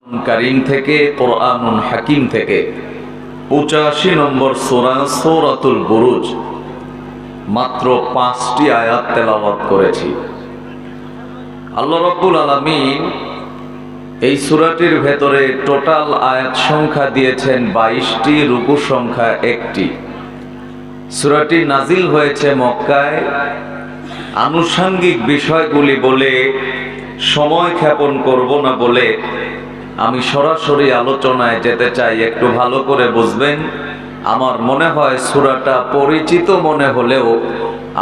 কারীম থেকে কোরআনুল হাকিম থেকে 85 নম্বর সূরা সূরাতুল বুরুজ মাত্র 5টি আয়াত তেলাওয়াত করেছি। আল্লাহ রাব্বুল আলামিন এই সূরাটির ভেতরে টোটাল আয়াত সংখ্যা দিয়েছেন 22টি, রুকু সংখ্যা 1টি। সূরাটি নাজিল হয়েছে মক্কায়। আনুষঙ্গিক বিষয়গুলি বলে সময় ক্ষেপণ করব না বলে আমি সরাসরি আলোচনায় যেতে চাই। একটু ভালো করে বুঝবেন। আমার মনে হয় সূরাটা পরিচিত মনে হলেও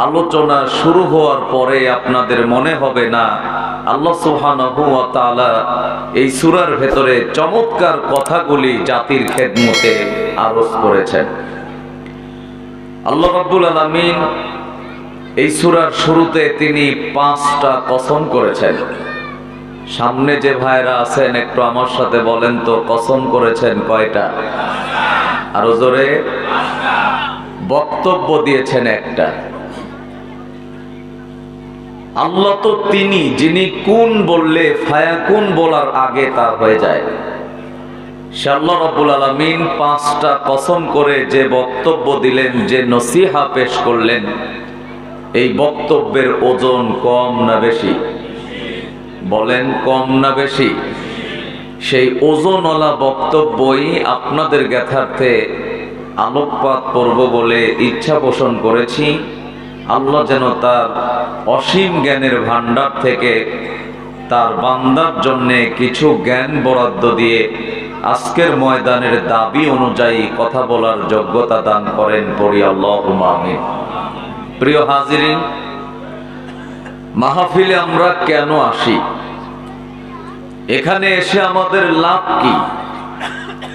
আলোচনা শুরু হওয়ার পরে আপনাদের মনে হবে না আল্লাহ সুবহানাহু ওয়া তাআলা এই সূরার ভেতরে চমৎকার কথাগুলি জাতির খেদমতে আরজ করেছেন। আল্লাহ রাব্বুল আলামিন এই সূরার শুরুতে তিনি 5টা কসম করেছেন। সামনে যে ভাইরা আছেন একটু আমার সাথে বলেন তো, কসম করেছেন কয়টা? আরো জোরে। বক্তব্য দিয়েছেন একটা। আল্লাহ তো তিনি যিনি কুন বললে ফায়াকুন বলার আগে তা হয়ে যায়। আল্লাহ রাব্বুল আলামিন 5টা কসম করে যে বক্তব্য দিলেন, যে নসিহা পেশ করলেন, এই বক্তব্যের ওজন কম না বেশি? বলেন কম না বেশি? সেই ওজনওয়ালা বক্তব্যই আপনাদের জ্ঞাতার্থে আলোকপাত করব বলে ইচ্ছা পোষণ করেছি। আল্লাহ যেন তার অসীম জ্ঞানের ভান্ডার থেকে তার বান্দার জন্য কিছু জ্ঞান বরাদ্দ দিয়ে আজকের ময়দানের দাবি অনুযায়ী কথা বলার যোগ্যতা দান করেন। পড়ি আল্লাহুম্মা আমিন। প্রিয় হাজিরিন, মাহফিলে আমরা কেন আসি? এখানে এসে আমাদের লাভ কি?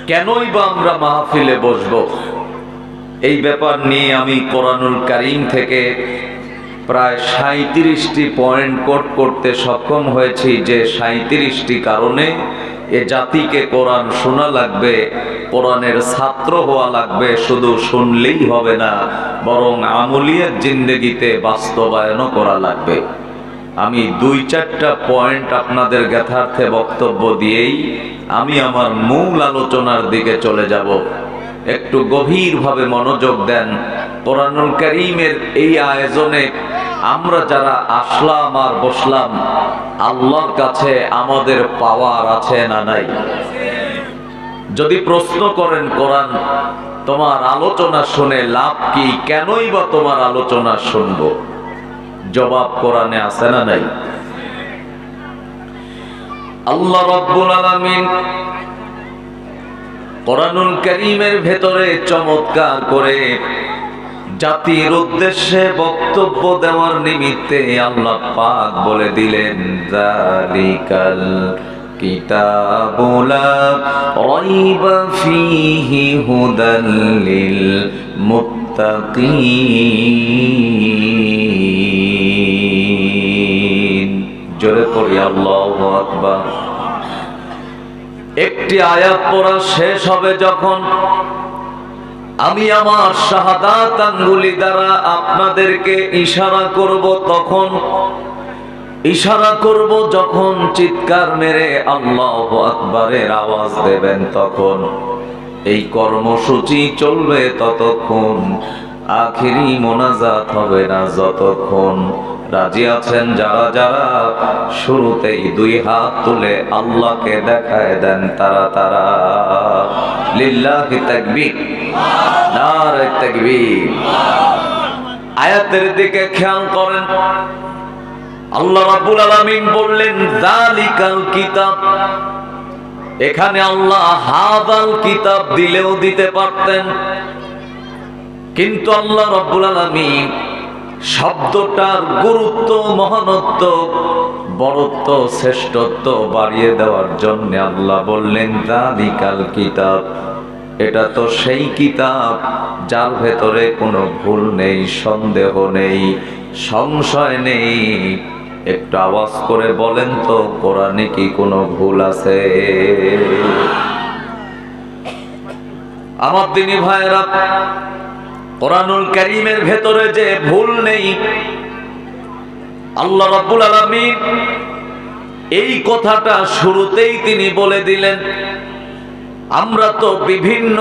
কেনই বা আমরা মাহফিলে বসবো? এই ব্যাপার নিয়ে আমি কোরআনুল কারীম থেকে প্রায় 37টি পয়েন্ট কোট করতে সক্ষম হয়েছি, যে 37টি কারণে এ জাতিকে কোরআন শোনা লাগবে, কোরআনের ছাত্র হওয়া লাগবে। শুধু শুনলেই হবে না, বরং আমলিয়াত জিন্দেগিতে বাস্তবায়নও করা লাগবে। আমি 2-4টা পয়েন্ট আপনাদের জ্ঞাতার্থে বক্তব্য দিয়েই আমি আমার মূল আলোচনার দিকে চলে যাব। একটু গভীরভাবে মনোযোগ দেন। কোরআনুল কারীমের এই আয়োজনে আমরা যারা আসলাম আর বসলাম, আল্লাহর কাছে আমাদের পাওয়ার আছে না নাই? যদি প্রশ্ন করেন কোরআন তোমার আলোচনা শুনে লাভ কি, কেনই বা তোমার আলোচনা শুনবো, জবাব কোরআনে আছে না নাই? আল্লাহ রাব্বুল আলামিন কোরআনুল কারীমের ভেতরে চমৎকার করে জাতির উদ্দেশ্যে বক্তব্য দেওয়ার নিমিত্তে আল্লাহ পাক বলে দিলেন, যালিকাল কিতাবু লা রাইবা ফীহি হুদাল লিল মুত্তাকিন। জোরে পড়ি আল্লাহু আকবার। একটি আয়াত পড়া শেষ হবে যখন, আমি আমার শাহাদাত আঙ্গুলি দ্বারা আপনাদেরকে ইশারা করব, তখন ইশারা করব যখন চিৎকার মেরে আল্লাহু আকবারের আওয়াজ দেবেন, তখন এই কর্মসূচি চলবে ততক্ষণ, আখিরি মোনাজাত হবে না যতক্ষণ। রাজি আছেন যারা যারা শুরুতেই 2 হাত তুলে আল্লাহকে দেখায় দেন তারা তারা? লিল্লাহি তাকবীর, নারে তাকবীর। আয়াতের দিকে খেয়াল করেন। আল্লাহ রাব্বুল আলামিন বললেন যালিকাল কিতাব। এখানে আল্লাহ হাযাল কিতাব দিলেও দিতে পারতেন, কিন্তু আল্লাহ রাব্বুল আলামিন শব্দটার গুরুত্ব, মহানত্ব, বড়ত্ব, শ্রেষ্ঠত্ব বাড়িয়ে দেওয়ার জন্য আল্লাহ বললেন যালিকাল কিতাব। এটা তো সেই কিতাব যার ভেতরে কোনো ভুল নেই, সন্দেহ নেই, সংশয় নেই। একটু আওয়াজ করে বলেন তো, কোরআনে কি কোনো ভুল আছে? আমার দিনী ভাইরা, কোরআনুল কারীমের ভেতরে যে ভুল নেই, আল্লাহ রাব্বুল আলামিন এই কথাটা শুরুতেই তিনি বলে দিলেন। আমরা তো বিভিন্ন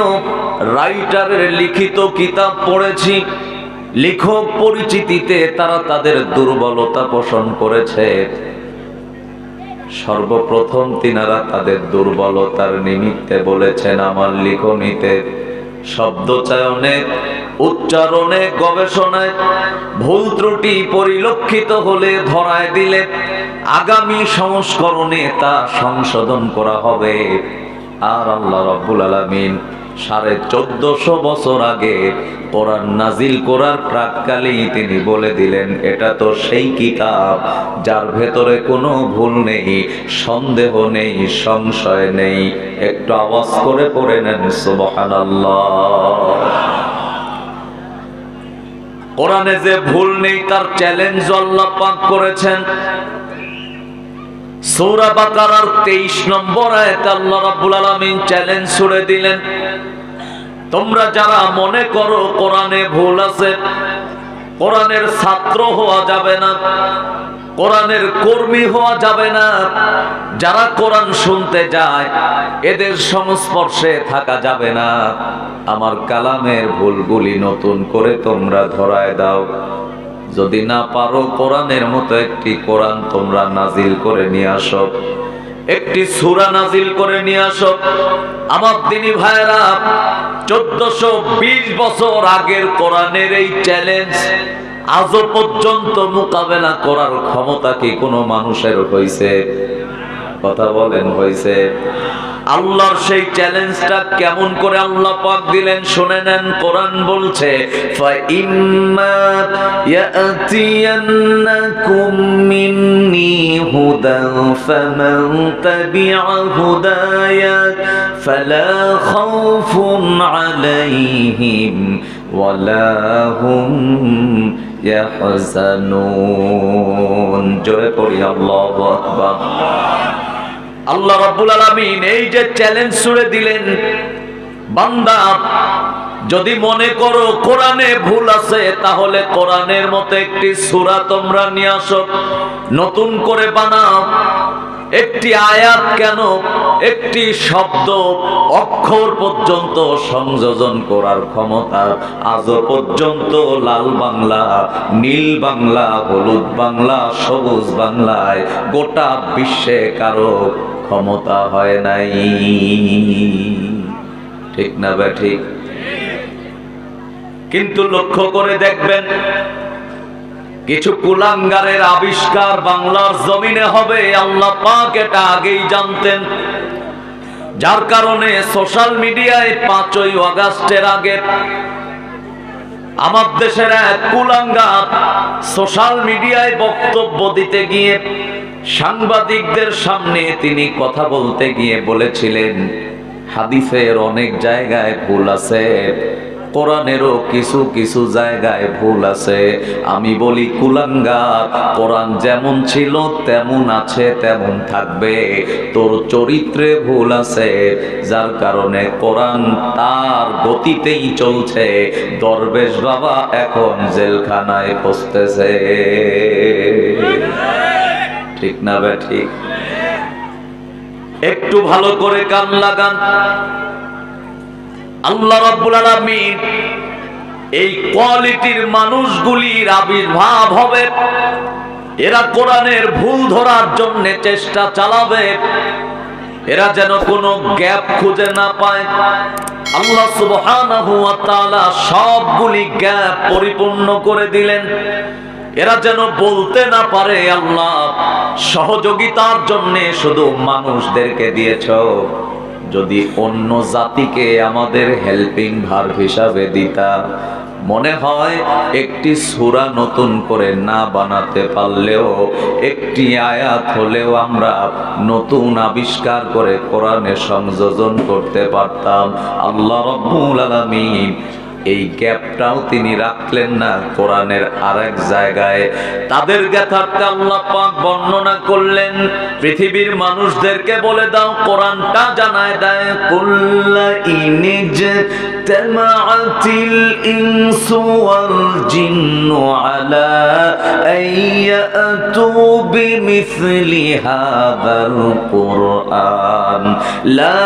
রাইটারের লিখিত কিতাব পড়েছি, লেখক পরিচিতিতে তারা তাদের দুর্বলতা পোষণ করেছে। সর্বপ্রথম তিনারা তাদের দুর্বলতার নিমিত্তে বলেছেন আমার লিখনীতে শব্দচয়নে, উচ্চারণে, গবেষণায় ভুল ত্রুটি পরিলক্ষিত হলে ধরায় দিলে আগামী সংস্করণে তা সংশোধন করা হবে। আর আল্লাহ রাব্বুল আলামিন 1450 বছর আগে কোরআন নাজিল করার প্রাক্কালেই তিনি বলে দিলেন এটা তো সেই কিতাব যার ভেতরে কোনো ভুল নেই, সন্দেহ নেই, সংশয় নেই। একটু আওয়াজ করে পড়ে নেন সুবহানাল্লাহ। কোরআনে যে ভুল নেই তার চ্যালেঞ্জ আল্লাহ পাক করেছেন। সূরা বাকারার 23 নম্বর আয়াতে আল্লাহ রাব্বুল আলামিন চ্যালেঞ্জ ছুড়ে দিলেন, তোমরা যারা মনে করো কোরআনে ভুল আছে, কোরআনের ছাত্র হওয়া যাবে না, কোরআনের কর্মী হওয়া যাবে না, যারা কোরআন শুনতে যায় এদের সংস্পর্শে থাকা যাবে না, আমার কালামের ভুলগুলি নতুন করে তোমরা ধরায় দাও। যদি না পারো কোরআনের মতো একটি কোরআন তোমরা নাজিল করে নিয়ে আসো, একটি সূরা নাজিল করে নিয়ে আসো। আমার দিনী ভাইরা, 1420 বছর আগের কোরআনের এই চ্যালেঞ্জ আজও পর্যন্ত মোকাবেলা করার ক্ষমতা কি কোনো মানুষের হয়েছে? কথা বলেন, হয়েছে? আল্লাহর সেই চ্যালেঞ্জটা কেমন করে আল্লাহ পাক দিলেন শুনে নেন। কোরআন বলছে ফাইম্মা ইয়াতিয়ান্নাকুম মিন্নি হুদান ফামান তাবিআ হুদায়া ফালা খাউফুন আলাইহিম ওয়ালা হুম ইয়াহজানুন। জোরে পড়ি আল্লাহু আকবার। আল্লাহ রাব্বুল আলামিন এই যে চ্যালেঞ্জ ছুড়ে দিলেন, বান্দা যদি মনে করো কোরআনে ভুল আছে তাহলে কোরআনের মতো একটি সূরা তোমরা নিয়ে আসো, নতুন করে বানাও। একটি আয়াত কেন, একটি শব্দ অক্ষর পর্যন্ত সংযোজন করার ক্ষমতা আজও পর্যন্ত লাল বাংলা, নীল বাংলা, হলুদ বাংলা, সবুজ বাংলায় গোটা বিশ্বে কারো ক্ষমতা হয় নাই। ঠিক না বে ঠিক? কিন্তু লক্ষ্য করে দেখবেন কিছু কুলাঙ্গারের আবিষ্কার বাংলার জমিনে হবে, আল্লাহ পাক এটা আগেই জানতেন। যার কারণে সোশ্যাল মিডিয়ায় 5ই আগস্টের আগে আমার দেশের এক কুলাঙ্গার সোশ্যাল মিডিয়ায় বক্তব্য দিতে গিয়ে সাংবাদিকদের সামনে তিনি কথা বলতে গিয়ে বলেছিলেন হাদিসের অনেক জায়গায় ভুল আছে, কোরআনেরও কিছু কিছু জায়গায় ভুল আছে। আমি বলি কুলাঙ্গার, কোরআন যেমন ছিল তেমন আছে, তেমন থাকবে। তোর চরিত্রে ভুল আছে, যার কারণে কোরআন তার গতিতেই চলছে। দরবেশ বাবা এখন জেলখানায় পৌঁছতেছে। ঠিক না বে ঠিক? একটু ভালো করে কান লাগান। আল্লাহ রাব্বুল আলামিন এই কোয়ালিটির মানুষগুলির আবির্ভাব হবে, এরা কোরআনের ভুল ধরার জন্য চেষ্টা চালাবে, এরা যেন কোনো গ্যাপ খুঁজে না পায়। আল্লাহ সুবহানাহু ওয়া তাআলা সবগুলি গ্যাপ পরিপূর্ণ করে দিলেন, এরা যেন বলতে না পারে আল্লাহ সহযোগিতার জন্য শুধু মানুষদেরকে দিয়েছ, যদি অন্য জাতিকে আমাদের হেল্পিং ভার্ব হিসাবে দিতা, মনে হয় একটি সূরা নতুন করে না বানাতে পারলেও একটি আয়াত হলেও আমরা নতুন আবিষ্কার করে কোরআনে সংযোজন করতে পারতাম। আল্লাহ রাব্বুল আলামিন এই গ্যাপটাও তিনি রাখলেন না কোরআনের আরেক জায়গায়। তাদের জ্ঞাতার্থে আল্লাহ পাক বর্ণনা করলেন, পৃথিবীর মানুষদেরকে বলে দাও, কোরআনটা জানায় দেয়, কুল্লা ইনিজ اجتمعতিল ইনসু ওয়াল জিন্নু আলা আইয়াতু বিমিসলি হাযাল কুরআন লা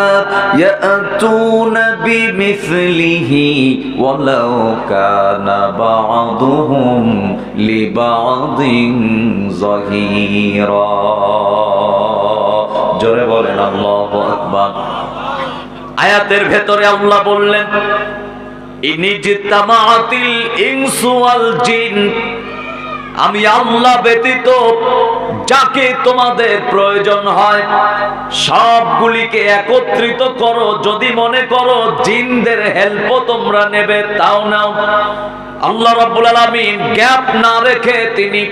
ইয়াতুনা বিমিসলিহি ওয়ালাউ কানা বা'দুহুম লিবা'দিন যাহিরা। জোরে বলেন আল্লাহু আকবার। আয়াতের ভেতরে আল্লাহ বললেন ইনিজতামাআতিল ইনসু ওয়াল জিন, আমি আল্লাহ ব্যতীত যাকে তোমাদের প্রয়োজন হয় সবগুলিকে একত্রিত করো। যদি মনে করো জিনদের হেল্প তোমরা নেবে তাও নাও। আল্লাহ রাব্বুল আলামিন গ্যাপ না রেখে তিনি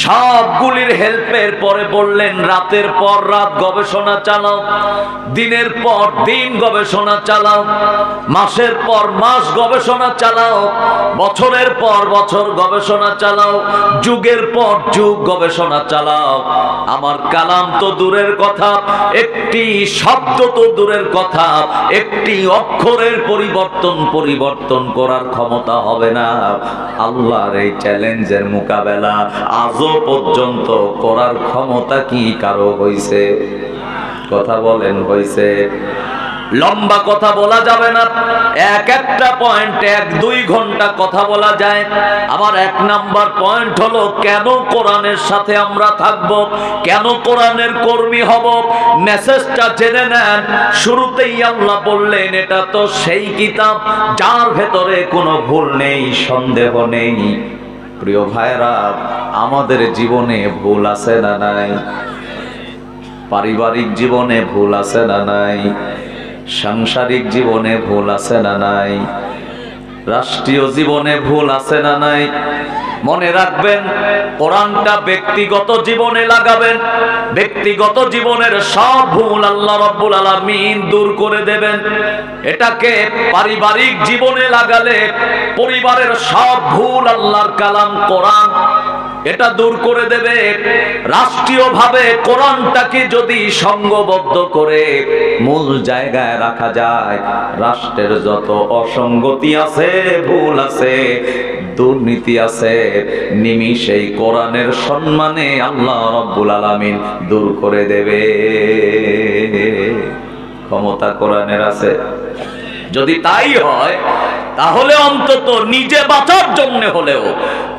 সবগুলির হেল্পের পরে বললেন রাতের পর রাত গবেষণা চালাও, দিনের পর দিন গবেষণা চালাও, মাসের পর মাস গবেষণা চালাও, বছরের পর বছর গবেষণা চালাও, যুগের পর যুগ গবেষণা চালাও। আমার কালাম তো দূরের কথা, একটি শব্দ তো দূরের কথা, একটি অক্ষরের পরিবর্তন করার ক্ষমতা হবে না। আল্লাহর এই চ্যালেঞ্জের মোকাবেলা আজও পর্যন্ত করার ক্ষমতা কি কারো হইছে? কথা বলেন হইছে? লম্বা কথা বলা যাবে না, এক একটা পয়েন্ট 1-2 ঘন্টা কথা বলা যায়। আমার 1 নাম্বার পয়েন্ট হলো কেন কোরআনের সাথে আমরা থাকব, কেন কোরআনের কর্মী হব। মেসেজটা জেনে নেন। শুরুতেই আল্লাহ বললেন এটা তো সেই কিতাব যার ভেতরে কোনো ভুল নেই, সন্দেহ নেই। প্রিয় ভাইরা, আমাদের জীবনে ভুল আছে না নাই? পারিবারিক জীবনে ভুল আছে না নাই? সাংসারিক জীবনে ভুল আছে না নাই? রাষ্ট্রীয় জীবনে ভুল আছে না নাই? মনে রাখবেন, কোরআনটা ব্যক্তিগত জীবনে লাগাবেন, ব্যক্তিগত জীবনের সব ভুল আল্লাহ রাব্বুল আলামিন দূর করে দেবেন। এটাকে পারিবারিক জীবনে লাগালে পরিবারের সব ভুল আল্লাহর কালাম কোরআন এটা দূর করে দেবে। রাষ্ট্রীয়ভাবে কোরআনটাকে যদি সংঘবদ্ধ করে মূল জায়গায় রাখা যায়, রাষ্ট্রের যত অসঙ্গতি আছে, ভুল আছে, দুর্নীতি আছে, নিমিষেই কোরআনের সম্মানে আল্লাহ রাব্বুল আলামিন দূর করে দেবে। ক্ষমতা কোরআনের আছে। যদি তাই হয় তাহলে অন্তত নিজে বাঁচার জন্য হলেও,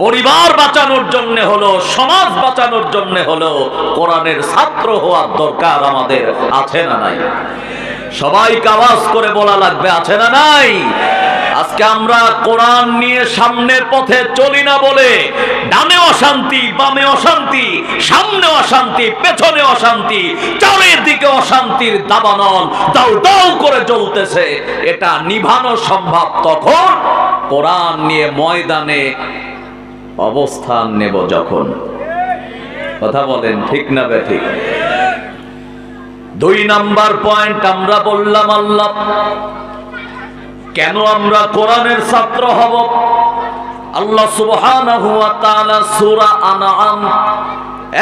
পরিবার বাঁচানোর জন্য হলেও, সমাজ বাঁচানোর জন্য হলেও কোরআনের ছাত্র হওয়ার দরকার আমাদের আছে না নাই? সবাইকে আওয়াজ করে বলা লাগবে, আছে না নাই? আজকে আমরা কোরআন নিয়ে সামনের পথে চলি না বলে ডানে অশান্তি, বামে অশান্তি, সামনে অশান্তি, পেছনে অশান্তি, চারিদিকে অশান্তির দাবানল দাউ দাউ করে জ্বলতেছে। এটা নিভানো সম্ভব তখন কোরআন নিয়ে ময়দানে অবস্থান নেব যখন। কথা বলেন ঠিক না বেঠিক? 2 নাম্বার পয়েন্ট আমরা বললাম আল্লাহ কেন আমরা কোরআনের ছাত্র হব। আল্লাহ সুবহানাহু ওয়া তাআলা সূরা আনআম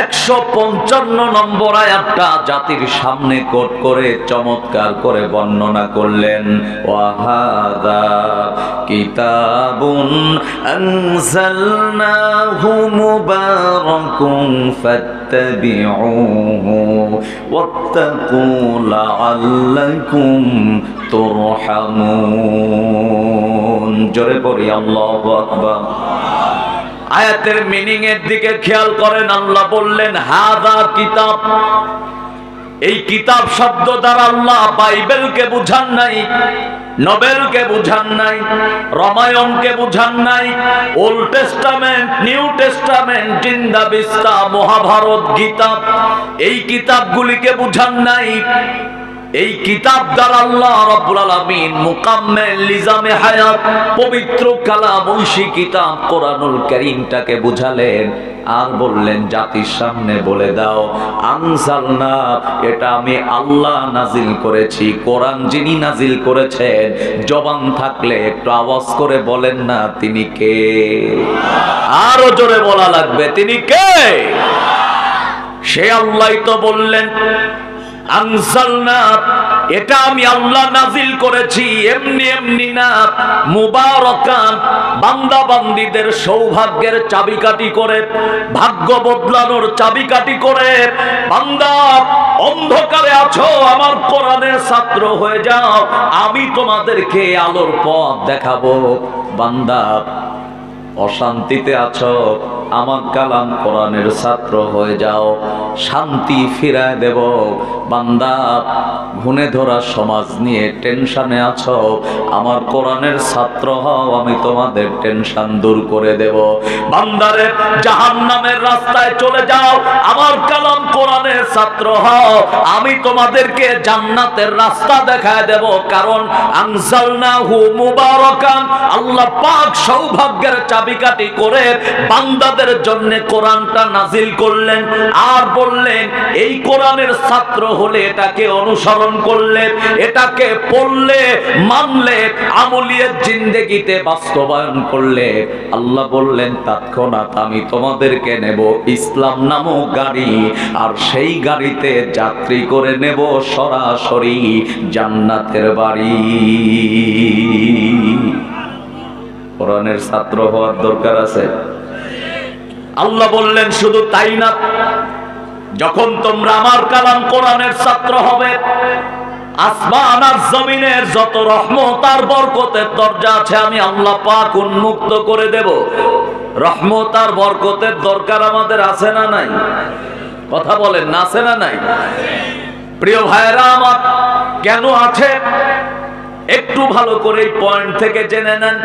155 নম্বর আয়াতটা জাতির সামনে কোট করে চমৎকার করে বর্ণনা করলেন। ওয়া হাযা কিতাবুন আনজালনাহু মুবারাকুন ফাত্তাবিউহু ওয়াত্তাকু লাআল্লাকুম তুরহামুন। জোরে পড়ি আল্লাহু আকবার। আয়াতের মিনিং এর দিকে খেয়াল করেন। আল্লাহ বললেন হাযা কিতাব। এই কিতাব শব্দ দ্বারা আল্লাহ বাইবেলকে বুঝান নাই, নোবেলকে বুঝান নাই, রামায়ণকে বুঝান নাই, old testament, new testament, Zend Avesta, Mahabharata, Gita, এই কিতাবগুলিকে বুঝান নাই। এই কিতাব দ্বারা আল্লাহ রাব্বুল আলামিন মুকাম্মিল লিজামে হায়াত, পবিত্র কালাম, ঐশী কিতাব কোরআনুল কারীমটাকে বুঝালেন। আর বললেন জাতির সামনে বলে দাও আনজালনা, এটা আমি আল্লাহ নাজিল করেছি। কোরআন যিনি নাজিল করেছেন, জবান থাকলে একটু আওয়াজ করে বলেন না তিনি কে? আরো জোরে বলা লাগবে, তিনি কে? সে আল্লাহই তো বললেন আনজালনা, এটা আমি আল্লাহ নাজিল করেছি এমনি এমনি না, মুবারাকান, বান্দা বান্দীদের সৌভাগ্যের চাবিকাঠি করে, ভাগ্য বদলানোর চাবিকাঠি করে। বান্দা অন্ধকারে আছো, আমার কোরআনের ছাত্র হয়ে যাও, আমি তোমাদেরকে আলোর পথ দেখাবো। বান্দা অশান্তিতে আছো, আমার কালাম কোরআনের ছাত্র হয়ে যাও, শান্তি ফিরায় দেব। বান্দা ঘুণে ধরা সমাজ নিয়ে টেনশনে আছো, আমার কোরআনের ছাত্র হও, আমি তোমাদের টেনশন দূর করে দেব। বান্দারে জাহান্নামের রাস্তায় চলে যাও, আমার কালাম কোরআনের ছাত্র হও, আমি তোমাদেরকে জান্নাতের রাস্তা দেখায় দেব। কারণ আনজালনাহু মুবারাকান, আল্লাহ পাক সৌভাগ্যের চাবিকাঠি করে বান্দাদের জন্য কোরআনটা নাজিল করলেন। আর বললেন এই কোরআনের ছাত্র হলে এটাকে অনুসরণ করলে, এটাকে পড়লে, মানলে, আমলিয়াত জিন্দেগিতে বাস্তবায়ন করলে, আল্লাহ বললেন তৎক্ষণাৎ আমি তোমাদেরকে নেব ইসলাম নামক গাড়ি, আর সেই গাড়িতে যাত্রী করে নেব সরাসরি জান্নাতের বাড়ি। কোরআনের ছাত্র হওয়ার দরকার আছে। আল্লাহ বললেন শুধু তাই না, যখন তোমরা আমার কালাম কোরআনের ছাত্র হবে, আসমান আর জমিনের যত রহমত আর বরকতের দরজা আছে আমি আল্লাহ পাক উন্মুক্ত করে দেব। রহমত আর বরকতের দরকার আমাদের আছে না নাই? কথা বলেন, না আছে না নাই? প্রিয় ভাইরা আমার, কেন আছে একটু ভালো করে এই পয়েন্ট থেকে জেনে নেন।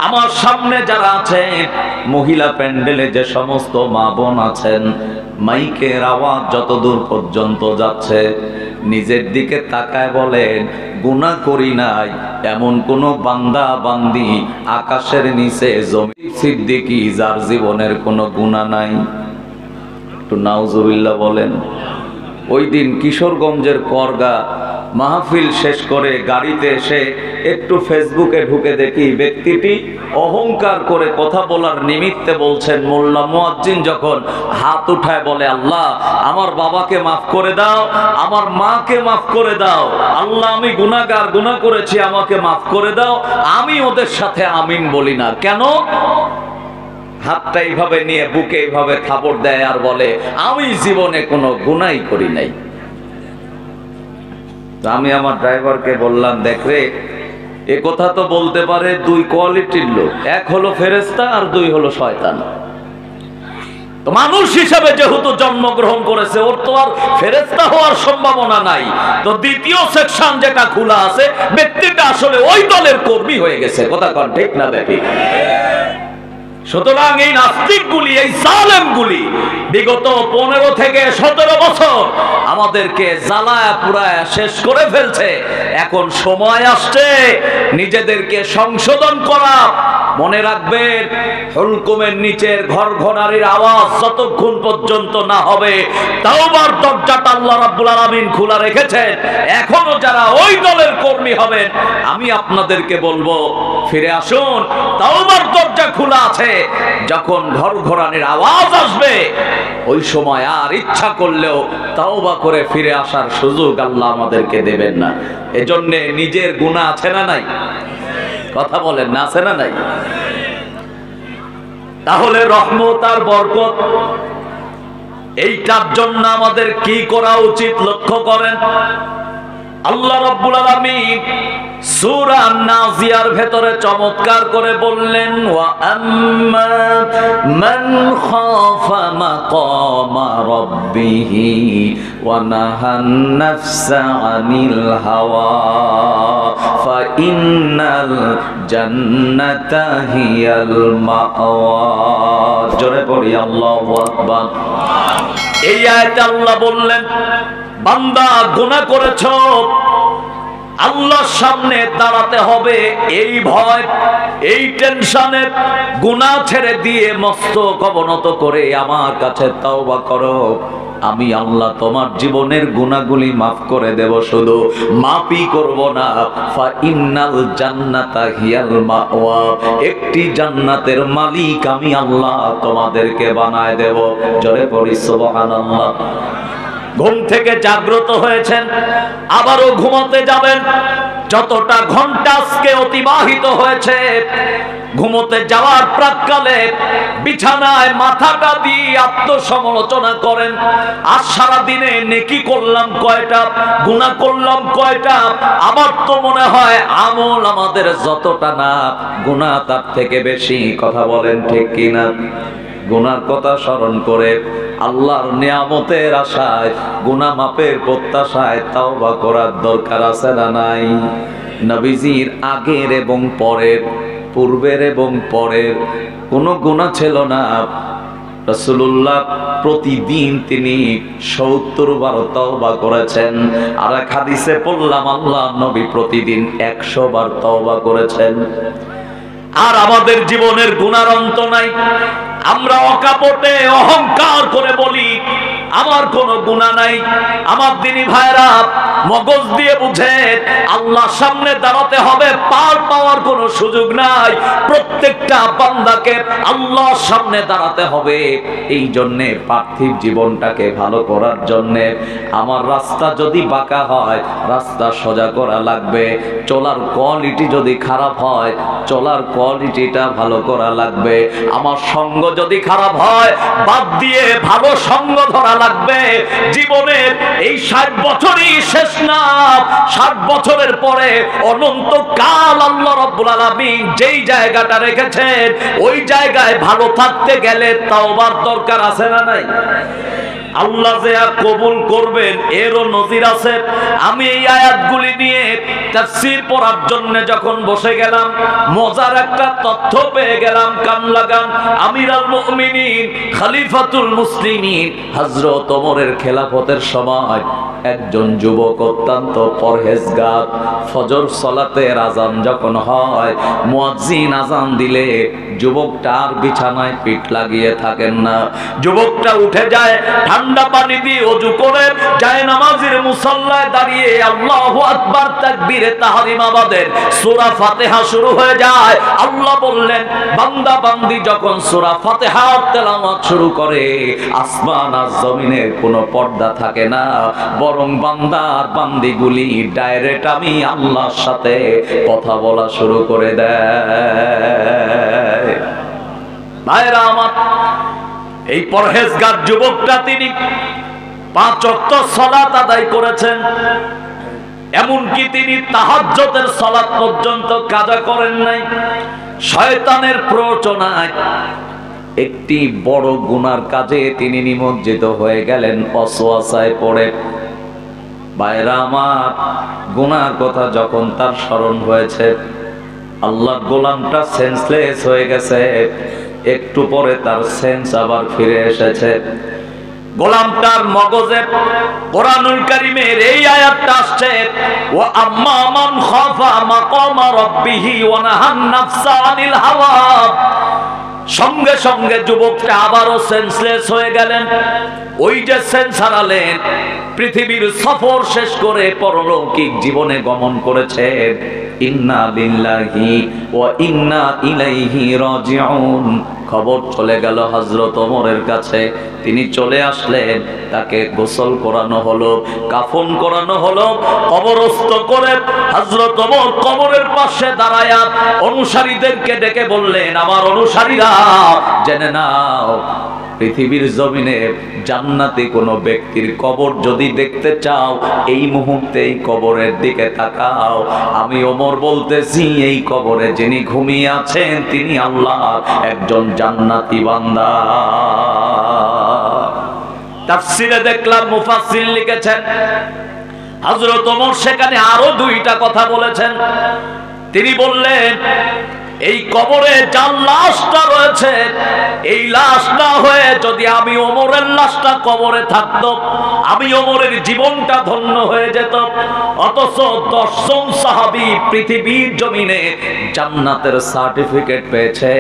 আমার সামনে যারা আছে, মহিলা প্যান্ডেলে যে সমস্ত মা বোন আছেন, মাইকের আওয়াজ যতদূর পর্যন্ত যাচ্ছে, নিজের দিকে তাকায় বলেন গুনাহ করি নাই এমন কোন বান্দা বান্দি আকাশের নিচে জমি সিদ্দিকী যার জীবনের কোনো গুনাহ নাই? একটু নাউজুবিল্লাহ বলেন। ওই দিন কিশোরগঞ্জের করগা মাহফিল শেষ করে গাড়িতে এসে একটু ফেসবুকে ঢুকে দেখি ব্যক্তিটি অহংকার করে কথা বলার নিমিত্তে বলছেন, মোল্লা মুয়াজ্জিন যখন হাত উঠায় বলে আল্লাহ আমার বাবাকে মাফ করে দাও, আমার মাকে মাফ করে দাও, আল্লাহ আমি গুনাহগার, গুনাহ করেছি, আমাকে মাফ করে দাও, আমি ওদের সাথে আমিন বলি না। কেন? হাতটা এইভাবে নিয়ে বুকে এইভাবে থাপড় দেয় আর বলে আমি জীবনে কোনো গুনাহই করি নাই। আমি আমার ড্রাইভারকে বললাম, দেখ রে, এ কথা তো বলতে পারে দুই কোয়ালিটির লোক, এক হলো ফেরেশতা আর দুই হলো শয়তান। তো মানুষ হিসাবে যেহেতু জন্মগ্রহণ করেছে, ওর তো আর ফেরেশতা হওয়ার সম্ভাবনা নাই। তো দ্বিতীয় সেকশন যেটা খোলা আছে, ব্যক্তিটা আসলে ওই দলের কর্মী হয়ে গেছে। কথা কন ঠিক না দেখি? সুতরাং এই নাস্তিকগুলি, এই জালেমগুলি বিগত 15 থেকে 17 বছর আমাদেরকে জ্বালায়া পুরায়া শেষ করে ফেলছে। এখন সময় আসছে নিজেদেরকে সংশোধন করা। মনে রাখবেন, হুলকুমের নিচের ঘরঘরারির আওয়াজ যতক্ষণ পর্যন্ত না হবে, তাওবার দরজাটা আল্লাহ রাব্বুল আলামিন খোলা রেখেছেন। এখনো যারা ওই দলের কর্মী হবেন, আমি আপনাদেরকে বলবো ফিরে আসুন, তাওবার দরজা খোলা আছে। যখন ঘরঘরানির আওয়াজ আসবে, ওই সময় আর ইচ্ছা করলেও তাওবা করে ফিরে আসার সুযোগ আল্লাহ আমাদেরকে দেবেন না। এজন্য নিজের গুনাহ আছে না নাই? কথা বলেন, না আছে না নাই? তাহলে রহমত আর বরকত এইটার জন্য আমাদের কি করা উচিত লক্ষ্য করেন। আল্লাহ রাব্বুল আলামিন সূরা আন-নাজিয়ার ভেতরে চমৎকার করে বললেন, ওয়া আম্মা মান খাফা মাকামা রাব্বিহি ওয়া নাহান নাফসা আনিল হাওয়া ফা ইন্নাল জান্নাতা হিয়াল মাওয়া। জোরে পড়ি আল্লাহু আকবার। এই আয়াতে আল্লাহ বললেন, বান্দা গুনাহ করেছো, আল্লাহর সামনে দাঁড়াতে হবে এই ভয়, এই টেনশনে, গুনাহ ছেড়ে দিয়ে মস্তক অবনত করে আমার কাছে তওবা করো। আমি আল্লাহ তোমার জীবনের গুনাহগুলি মাফ করে দেব। শুধু মাফই করব না, ফা ইন্নাল জান্নাতা হিয়াল মাওয়া, একটি জান্নাতের মালিক আমি আল্লাহ তোমাদেরকে বানায় দেব। জোরে পড়ি সুবহানাল্লাহ। ঘুম থেকে জাগ্রত হয়েছেন, আবারও ঘুমাতে যাবেন। যতটা ঘন্টা আজকে অতিবাহিত হয়েছে, ঘুমোতে যাওয়ার প্রাক্কালে বিছানায় মাথাটা দিয়ে আত্মসমালোচনা করেন। আর সারা দিনে নেকি করলাম কয়টা, গুনাহ করলাম কয়টা। আমার তো মনে হয় আমল আমাদের যতটা না, গুনাহ তার থেকে বেশি। কথা বলেন ঠিক কিনা? গুনার কথা স্মরণ করে আল্লাহর নিয়ামতের আশায়, গুনাহ মাপের প্রত্যাশায় তাওবা করার দরকার আছে না নাই? নবীজির আগের এবং পরের, পূর্বের এবং পরের কোনো গুনাহ ছিল না। রাসূলুল্লাহ প্রতিদিন তিনি ৭০ বার তওবা করেছেন। আর এক হাদিসে পড়লাম আল্লাহর নবী প্রতিদিন ১০০ বার তওবা করেছেন। আর আমাদের জীবনের গুনার অন্ত নাই। আমরা অকাপটে অহংকার করে বলি আমার কোনো গুনাহ নাই। আমার দিনী ভাইরা, মগজ দিয়ে বুঝেন, আল্লাহর সামনে দাঁড়াতে হবে, পার পাওয়ার কোনো সুযোগ নাই। প্রত্যেকটা বান্দাকে আল্লাহর সামনে দাঁড়াতে হবে। এই জন্যে পার্থিব জীবনটাকে ভালো করার জন্যে আমার রাস্তা যদি বাঁকা হয়, রাস্তা সোজা করা লাগবে। চলার কোয়ালিটি যদি খারাপ হয়, চলার কোয়ালিটিটা ভালো করা লাগবে। আমার সঙ্গ যদি খারাপ হয়, বাদ দিয়ে ভালো সঙ্গ ধরা লাগবে। জীবনের এই ৬০ বছরই শেষ না। ৬০ বছরের পরে অনন্ত কাল আল্লাহ রাব্বুল আলামিন যেই জায়গাটা রেখেছেন, ওই জায়গায় ভালো থাকতে গেলে তাওবার দরকার আছে না নাই? আল্লাহ যে কবুল করবেন এরও নজির আছে। আমি এই আয়াতগুলি নিয়ে তাফসীর পড়ার জন্য যখন বসে গেলাম, মজার একটা তথ্য পেয়ে গেলাম। কান লাগান। আমিরুল মুমিনিন, খলিফাতুল মুসলিমিন হযরত ওমরের খেলাফতের সময় একজন যুবক অত্যন্ত পরহেজগার। ফজর সালাতের আযান যখন হয়, মুয়াজ্জিন আযান দিলে যুবকটা আর বিছানায় পিঠ লাগিয়ে থাকেন না। যুবকটা উঠে যায়, ঠান্ডা পানি দিয়ে ওযু করে যায় নামাজের মুসাল্লায় দাঁড়িয়ে আল্লাহু আকবার তাকবীরে তাহরিমা বাদের সূরা ফাতিহা শুরু হয়ে যায়। আল্লাহ বললেন, বান্দা বান্দি যখন সূরা ফাতিহার তেলাওয়াত শুরু করে, আসমান আর জমিনের কোনো পর্দা থাকে না, বরং বান্দা আর বান্দিগুলি ডাইরেক্ট আমি আল্লাহর সাথে কথা বলা শুরু করে দেয়। ভাইরা আমার, এই পরহেজগার যুবকটা তিনি ৫ ওয়াক্ত সালাত আদায় করেছেন। এমনকি তিনি তাহাজ্জুদের সালাত পর্যন্ত কাজা করেন নাই। শয়তানের প্ররোচনায় একটি বড় গুনার কাজে তিনি নিমজ্জিত হয়ে গেলেন, ওয়াসওয়াসায় পড়ে। ভাইরা আমার, গুনার কথা যখন তার স্মরণ হয়েছে, আল্লাহর গোলামটা সেন্সলেস হয়ে গেছে। একটু পরে তার সেন্স আবার ফিরে এসেছে। গোলামটার মগজে কোরআনুল কারীমের এই আয়াতটা আসছে, ওয়া আম্মা মান খাফা মাকামা রাব্বিহি ওয়া নাহান নাফসা আনিল হাওয়া। সঙ্গে সঙ্গে যুবকটা আবারও সেন্সলেস হয়ে গেলেন। ওই যে সেন্স হারালেন, পৃথিবীর সফর শেষ করে পরলৌকিক জীবনে গমন করেছেন। ইন্না লিল্লাহি ওয়া ইন্না ইলাইহি রাজিউন। খবর চলে গেল হযরত ওমরের কাছে। তিনি চলে আসলেন, তাকে গোসল করানো হলো, কাফন করানো হলো, কবরস্থ করে হযরত ওমর কবরের পাশে দাঁড়ায়া অনুসারীদেরকে ডেকে বললেন, আমার অনুসারীরা জেনে নাও, পৃথিবীর জমিনে জান্নাতি কোনো ব্যক্তির কবর যদি দেখতে চাও, এই মুহূর্তে এই কবরের দিকে তাকাও। আমি ওমর বলতেছি, এই কবরে যিনি ঘুমিয়ে আছেন তিনি আল্লাহর একজন জান্নাতি বান্দা। তাফসীরে দেখলাম মুফাসসির লিখেছেন, হযরত ওমর সেখানে আরো 2টা কথা বলেছেন। তিনি বললেন, এই কবরে যার লাশটা রয়েছে, এই লাশ না হয়ে যদি আমি ওমরের লাশটা কবরে থাকতো, আমি ওমরের জীবনটা ধন্য হয়ে যেত। অথচ 10 জন সাহাবী পৃথিবীর জমিনে জান্নাতের সার্টিফিকেট পেয়েছে।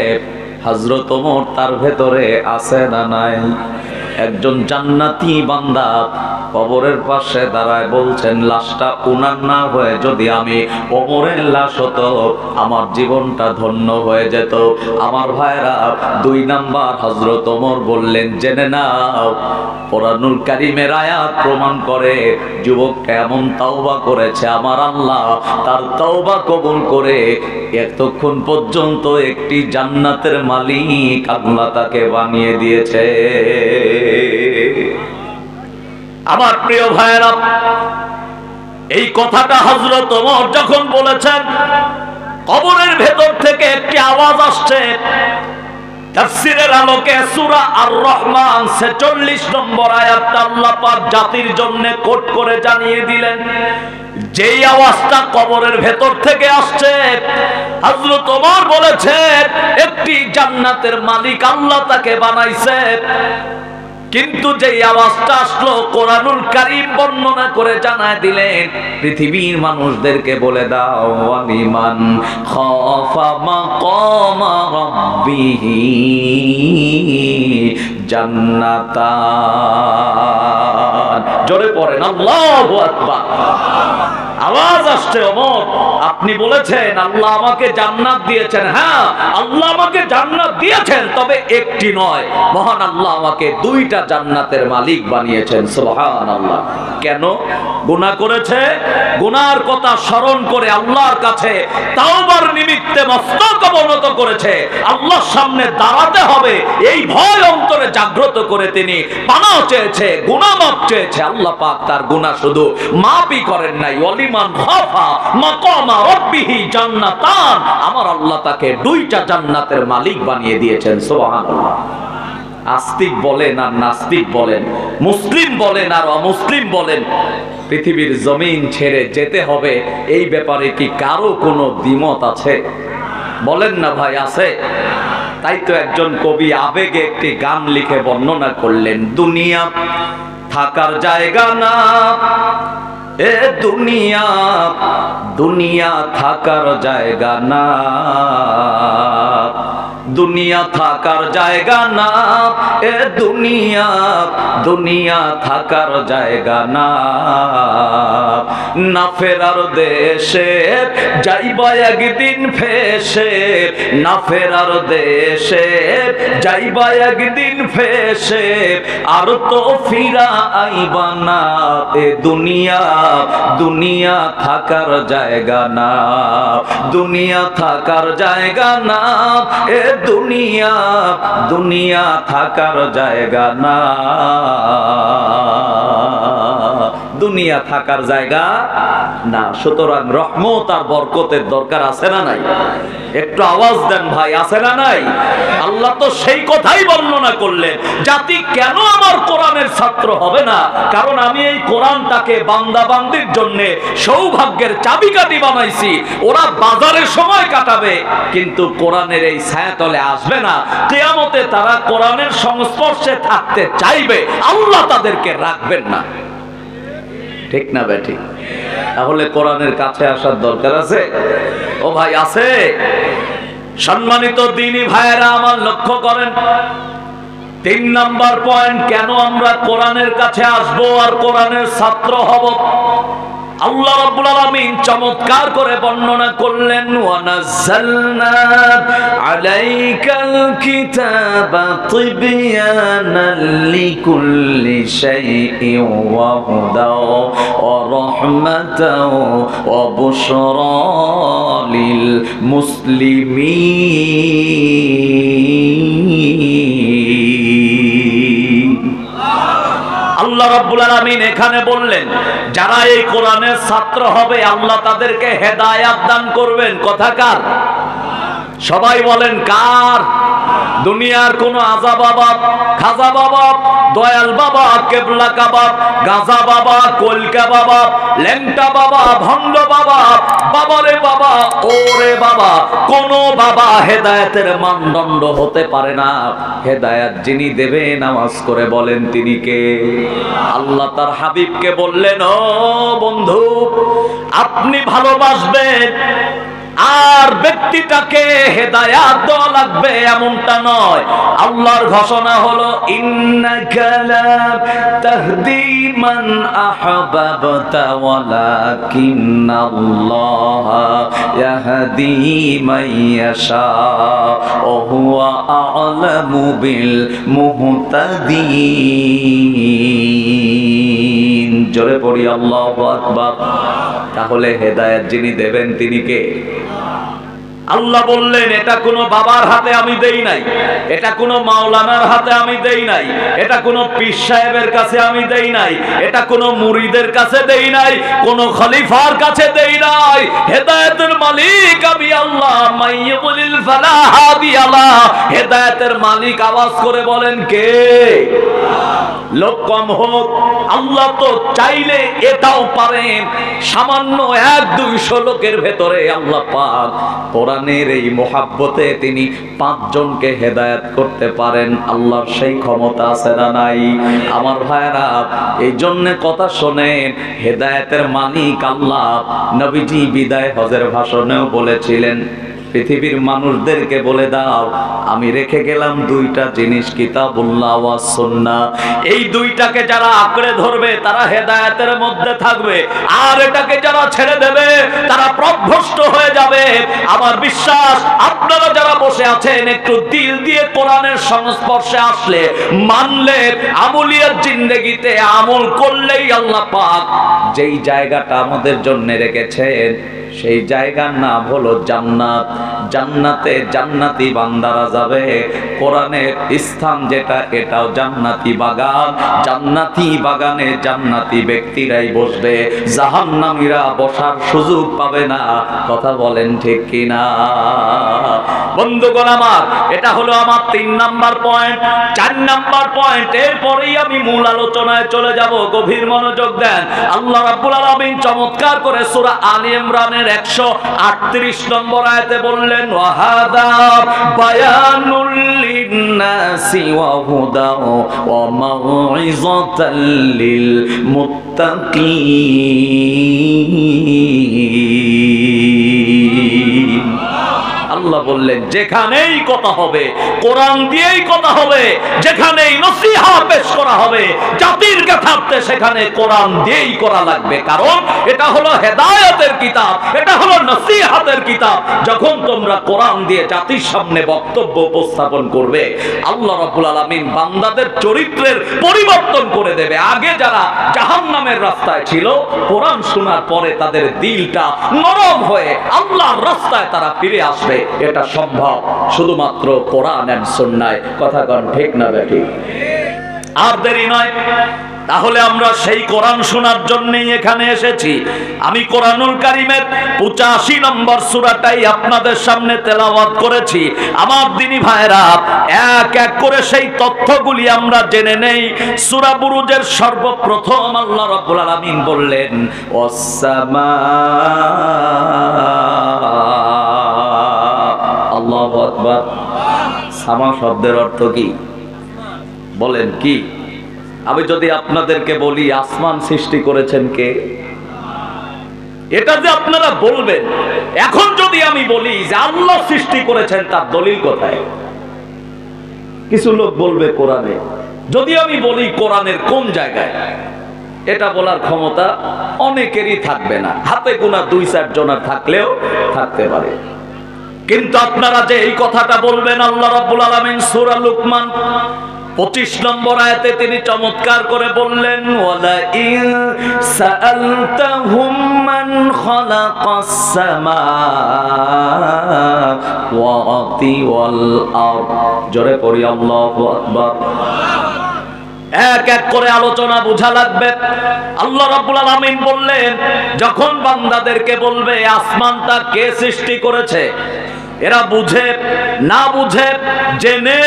হযরত ওমর তার ভেতরে আছে না নাই? একজন জান্নাতি বান্দা কবরের পাশে দাঁড়ায় বলছেন, লাশটা উনার না হয়ে যদি আমি ওমরের লাশ হতো আমার জীবনটা ধন্য হয়ে যেত। আমার ভাইরা, 2 নাম্বার হযরত ওমর বললেন, জেনে নাও কোরআনুল কারীমের আয়াত প্রমাণ করে যুবকটা এমন তওবা করেছে, আমার আল্লাহ তার তওবা কবুল করে এতক্ষণ পর্যন্ত একটি জান্নাতের মালিক আল্লাহ তাকে বানিয়ে দিয়েছে। আমার প্রিয় ভাইরা, এই কথাটা হযরত ওমর যখন বলেছেন, কবরের ভেতর থেকে একটি আওয়াজ আসছে। তাফসীরের আলোকে সূরা আর-রহমান 46 নম্বর আয়াতটা আল্লাহ পাক জাতির জন্য কোট করে জানিয়ে দিলেন। যেই আওয়াজটা কবরের ভেতর থেকে আসছে, হযরত ওমর বলেছেন একটি জান্নাতের মালিক আল্লাহ তাকে বানাইছে। কিন্তু যে আওয়াজটা আসলো, কোরআনুল কারীম বর্ণনা করে জানায় দিলেন, পৃথিবীর মানুষদেরকে বলে দাও, ওয়ালিমান খাফা মাকামা রাব্বিহি জান্নাতান। জোরে পড়েন আল্লাহু আকবার। আওয়াজ আসছে, ওমর আপনি বলেছেন আল্লাহ আমাকে জান্নাত দিয়েছেন। হ্যাঁ, আল্লাহ আমাকে জান্নাত দিয়েছেন, তবে একটি নয়, মহান আল্লাহ আমাকে 2টা জান্নাতের মালিক বানিয়েছেন। সুবহানাল্লাহ। কেন? গুনাহ করেছে, গুনার কথা স্মরণ করে আল্লাহর কাছে তাওবার নিমিত্তে মস্তক অবনত করেছে। আল্লাহর সামনে দাঁড়াতে হবে এই ভয় অন্তরে জাগ্রত করে তিনি পানাহ চেয়েছে, গুনাহ মাফ চেয়েছে। আল্লাহ পাক তার গুনাহ শুধু মাফই করেন নাই, ওয়ালিমান খাফা মাকামা রাব্বিহি জান্নাতান, আমার আল্লাহ তাকে 2টা জান্নাতের মালিক বানিয়ে দিয়েছেন। সুবহানাল্লাহ। আস্তিক বলেন আর নাস্তিক বলেন, মুসলিম বলেন আর অমুসলিম বলেন, পৃথিবীর জমিন ছেড়ে যেতে হবে, এই ব্যাপারে কি কারো কোনো দ্বিমত আছে? বলেন না ভাই, আছে? তাই তো একজন কবি আবেগে একটি গান লিখে বর্ণনা করলেন, দুনিয়া থাকার জায়গা না, এ দুনিয়া দুনিয়া থাকার জায়গা না, দুনিয়া থাকার জায়গা না, এ দুনিয়া দুনিয়া থাকার জায়গা না, না ফেরার দেশে যাইবা একদিন ফেসে, না ফেরার দেশে যাইবা একদিন ফেসে, আর তো ফিরা আইবা না, এ দুনিয়া দুনিয়া থাকার জায়গা না, দুনিয়া থাকার জায়গা না, এ দুনিয়া দুনিয়া থাকার জায়গা না, দুনিয়া থাকার জায়গা না। সুতরাং রহমত আর বরকতের দরকার আছে না নাই? একটু আওয়াজ দেন ভাই, আছে না নাই? আল্লাহ তো সেই কথাই বর্ণনা করলেন, জাতি কেন আমার কোরআনের ছাত্র হবে না? কারণ আমি এই কোরআনটাকে বান্দা বান্দির জন্য সৌভাগ্যের চাবিকাঠি বানাইছি। ওরা বাজারে সময় কাটাবে কিন্তু কোরআনের এই ছায়াতলে আসবে না। কিয়ামতে তারা কোরআনের সংস্পর্শে থাকতে চাইবে, আল্লাহ তাদেরকে রাখবেন না। ঠিক না বেঠিক? তাহলে কোরআনের কাছে আসার দরকার আছে? ও ভাই, আছে? সম্মানিত দ্বীনি ভাইয়েরা আমার, লক্ষ্য করেন 3 নাম্বার পয়েন্ট, কেন আমরা কোরআনের কাছে আসবো আর কোরআনের ছাত্র হব। আল্লাহ রাব্বুল আলামিন চমৎকার করে বর্ণনা করলেন, ওয়া নাযালনা আলাইকাল কিতাবা তিবয়ানাল লিকুল্লি শাইইন ওয়া হুদা ওয়া রাহমাতাও ওয়া বুশরা লিল মুসলিমিন। আল্লাহ রাব্বুল আলামিন এখানে বললেন, যারা এই কোরআনের ছাত্র হবে আল্লাহ তাদেরকে হেদায়েত দান করবেন। কথা কার? সবাই বলেন কার? দুনিয়ার কোন আজা বাবা, খাজা বাবা, দয়াল বাবা, কেবলা কাবাব, গাজা বাবা, কলকা বাবা, লেংটা বাবা, ভণ্ড বাবা, বাবারে বাবা, ওরে বাবা, কোন বাবা হেদায়েতের মানদণ্ড হতে পারে না। হেদায়েত যিনি দেবেন, আওয়াজ করে বলেন তিনি কে? আল্লাহ তার হাবিবকে বললেন, ও বন্ধু, আপনি ভালোবাসবেন আর ব্যক্তিটাকে হেদায়াত দেওয়া লাগবে এমনটা নয়। আল্লাহর ঘোষণা হলো ইন্নাকা লা তাহদি মান আহবাবতা ওয়ালাকিন্নাল্লাহা ইয়াহদি মান ইয়াশা ওয়া হুয়া আ'লামু বিল মুহতাদিন। জোরে পড়ি আল্লাহু আকবার। তাহলে হেদায়েত যিনি দেবেন তিনি কে? আল্লাহ বললেন এটা কোনো বাবার হাতে আমি দেই নাই, এটা কোনো মাওলানার হাতে আমি দেই নাই, এটা কোনো পীর সাহেবের কাছে আমি দেই নাই, এটা কোনো মুরিদের কাছে দেই নাই, কোনো খলিফার কাছে দেই নাই। হেদায়েতের মালিক আমি আল্লাহ। মাইয়ুলিল ফালা হাদি আল্লাহ। হেদায়েতের মালিক আওয়াজ করে বলেন কে? লোক কম হোক, আল্লাহ তো চাইলে এটাও পারেন। সামান্য 1-200 লোকের ভেতরে আল্লাহ পাক কোরআনের এই মোহাব্বতে তিনি 5 জনকে হেদায়েত করতে পারেন। আল্লাহর সেই ক্ষমতা আছে না নাই? আমার ভাইরা, এই জন্য কথা শোনেন, হেদায়েতের মালিক আল্লাহ। নবীজি বিদায় হজের ভাষণেও বলেছিলেন, পৃথিবীর মানুষদেরকে বলে দাও আমি রেখে গেলাম 2টা জিনিস, কিতাবুল্লাহ ওয়া সুন্নাহ। এই 2টাকে যারা আঁকড়ে ধরবে তারা হেদায়েতের মধ্যে থাকবে, আর এটাকে যারা ছেড়ে দেবে তারা পথভ্রষ্ট হয়ে যাবে। আমার বিশ্বাস আপনারা যারা বসে আছেন একটু দিল দিয়ে কোরআনের সংস্পর্শে আসলে, মানলে, আমলিয়াত জিন্দেগিতে আমল করলেই আল্লাহ পাক যেই জায়গাটা আমাদের জন্য রেখেছেন সেই জায়গার নাম হলো জান্নাত। জান্নাতে জান্নাতি বান্দারা যাবে। কোরআনের স্থান যেটা এটাও জান্নাতি বাগান। জান্নাতি বাগানে জান্নাতি ব্যক্তিরাই বসবে, জাহান্নামীরা বসার সুযোগ পাবে না। কথা বলেন ঠিক কিনা? বন্ধুগণ আমার, এটা হলো আমার 3 নাম্বার পয়েন্ট। 4 নাম্বার পয়েন্ট, এরপরেই আমি মূল আলোচনায় চলে যাব। গভীর মনোযোগ দেন। আল্লাহ রাব্বুল আলামিন চমৎকার করে সূরা আলী ইমরানের 138 নম্বর আয়াতে বললেন, ওয়াহাদা বায়ানুল লিন্নাসি ওয়া হুদা ওয়া মাউইযাতাল লিল মুত্তাকিন। আল্লাহ বললেন যেখানেই কথা হবে কোরআন দিয়েই কথা হবে, যেখানেই নসিহত পেশ করা হবে জাতির কাছে সেখানে কোরআন দিয়েই করা লাগবে। কারণ এটা হলো হেদায়েতের কিতাব, এটা হলো নসিহতের কিতাব। যখন তোমরা কোরআন দিয়ে জাতির সামনে বক্তব্য উপস্থাপন করবে, আল্লাহ রাব্বুল আলামিন বান্দাদের চরিত্রের পরিবর্তন করে দেবে। আগে যারা জাহান্নামের রাস্তায় ছিল, কোরআন শোনার পরে তাদের দিলটা নরম হয়ে আল্লাহর রাস্তায় তারা ফিরে আসবে। এটা সম্ভব শুধুমাত্র কোরআন এন্ড সুন্নাহয়। কথা কোন ঠিক না বেঠিক? আর দেরি নয়, তাহলে আমরা সেই কোরআন শোনার জন্যই এখানে এসেছি। আমি কোরআনুল কারীমের 85 নম্বর সূরাটাই আপনাদের সামনে তেলাওয়াত করেছি। আমার দ্বীনি ভাইরা, এক এক করে সেই তথ্যগুলি আমরা জেনে নেই। সূরা বুরুজের সর্বপ্রথম আল্লাহ রাব্বুল আলামিন বললেন, ওয়াস-সামা। আল্লাহু আকবার। সামা শব্দের অর্থ কি বলেন? কি? আমি যদি আপনাদেরকে বলি আসমান সৃষ্টি করেছেন কে, এটা যে আপনারা বলবেন। এখন যদি আমি বলি যে আল্লাহ সৃষ্টি করেছেন, তার দলিল কোথায়? কিছু লোক বলবে কোরআনে। যদি আমি বলি কোরআনের কোন জায়গায়, এটা বলার ক্ষমতা অনেকেরই থাকবে না। হাতে গোনা 2-4 জনের থাকলেও থাকতে পারে। কিন্তু আপনারা যে এই কথাটা বলবেন, আল্লাহ রাব্বুল আলামিন সূরা লুকমান 25 নম্বর আয়াতে তিনি চমৎকার করে বললেন, ওয়ালা ইন সাআলতাহুম মান খালাকাস সামাওয়াতি ওয়াল আরদ। জোরে পড়ি আল্লাহু আকবার। এক এক করে আলোচনা বোঝা লাগবে। আল্লাহ রাব্বুল আলামিন বললেন, যখন বান্দাদেরকে বলবে আসমানটা কে সৃষ্টি করেছে, এরা বুঝে না বুঝে, জেনে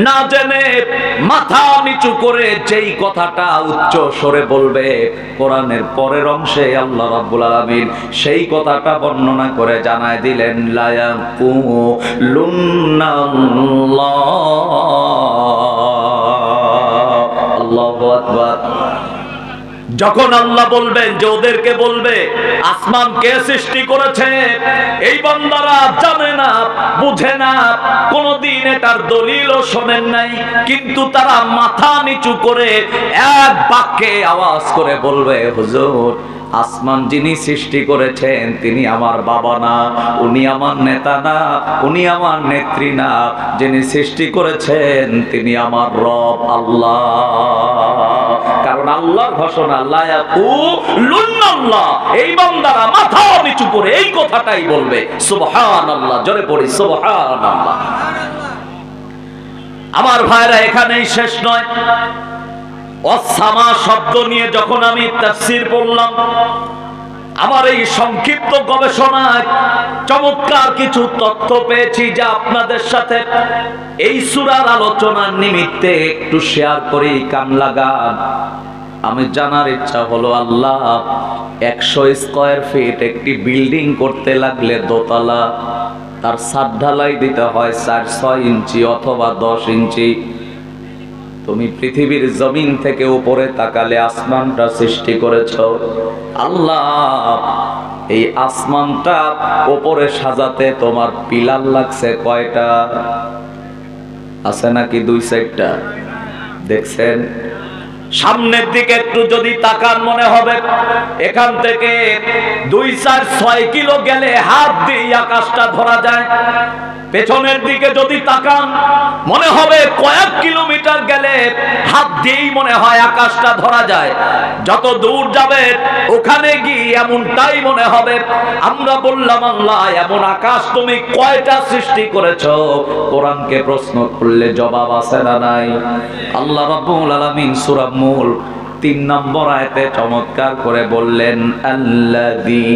না জেনে, মাথা নিচু করে যেই কথাটা উচ্চ স্বরে বলবে, কোরআনের পরের অংশে আল্লাহ রাব্বুল আলামিন সেই কথাটা বর্ণনা করে জানায় দিলেন, লা ইয়াকুলুন্নাল্লাহ। আল্লাহু আকবার। যখন আল্লাহ বলবেন যে ওদেরকে বলবে আসমান কে সৃষ্টি করেছে, এই বান্দারা জানে না, বুঝে না, কোনদিন এটার দলিলও শোনেন নাই, কিন্তু তারা মাথা নিচু করে এক বাক্যে আওয়াজ করে বলবে, হুজুর আসমান যিনি সৃষ্টি করেছেন তিনি আমার বাবা না, উনি আমার নেতা না, উনি আমার নেত্রী না, যিনি সৃষ্টি করেছেন তিনি আমার রব আল্লাহ। কারণ আল্লাহর ঘোষণা লা ইয়াকুলুল্লাহ, এই বান্দারা মাথা নিচু করে এই কথাটাই বলবে। সুবহানাল্লাহ, জোরে পড়ি সুবহানাল্লাহ। আমার ভাইরা এখানেই শেষ নয়। ওয়াসসামা শব্দ নিয়ে যখন আমি তাফসীর পড়লাম, আমার এই সংক্ষিপ্ত গবেষণায় চমৎকার কিছু তথ্য পেয়েছি যা আপনাদের সাথে এই সূরার আলোচনার নিমিত্তে একটু শেয়ার করি, কান লাগান। আমি জানার ইচ্ছা হলো, আল্লাহ 100 স্কয়ার ফিট একটি বিল্ডিং করতে লাগলে দোতলা, তার ছাদ ঢালাই দিতে হয় 4-6 ইঞ্চি অথবা 10 ইঞ্চি। তুমি পৃথিবীর জমিন থেকে উপরে তাকালে আসমানটা সৃষ্টি করেছো আল্লাহ, এই আসমানটা উপরে সাজাতে তোমার পিলার লাগছে কয়টা? আছে নাকি 2-4টা? দেখছেন সামনের দিকে একটু যদি তাকান মনে হবে এখান থেকে 2-4-6 কিলো গেলে হাত দিয়ে আকাশটা ধরা যায়। পেছনের দিকে যদি তাকান মনে হবে কয়েক কিলোমিটার গেলে হাত দিয়েই মনে হয় আকাশটা ধরা যায়। যত দূর যাবে ওখানে গিয়ে এমনটাই মনে হবে। আমরা বললাম, আল্লাহ এমন আকাশ তুমি কয়টা সৃষ্টি করেছো? কোরআনকে প্রশ্ন করলে জবাব আছে না নাই? আল্লাহ রাব্বুল আলামিন সূরা মূল 3 নম্বর আয়াতে চমৎকার করে বললেন, আল্লাযী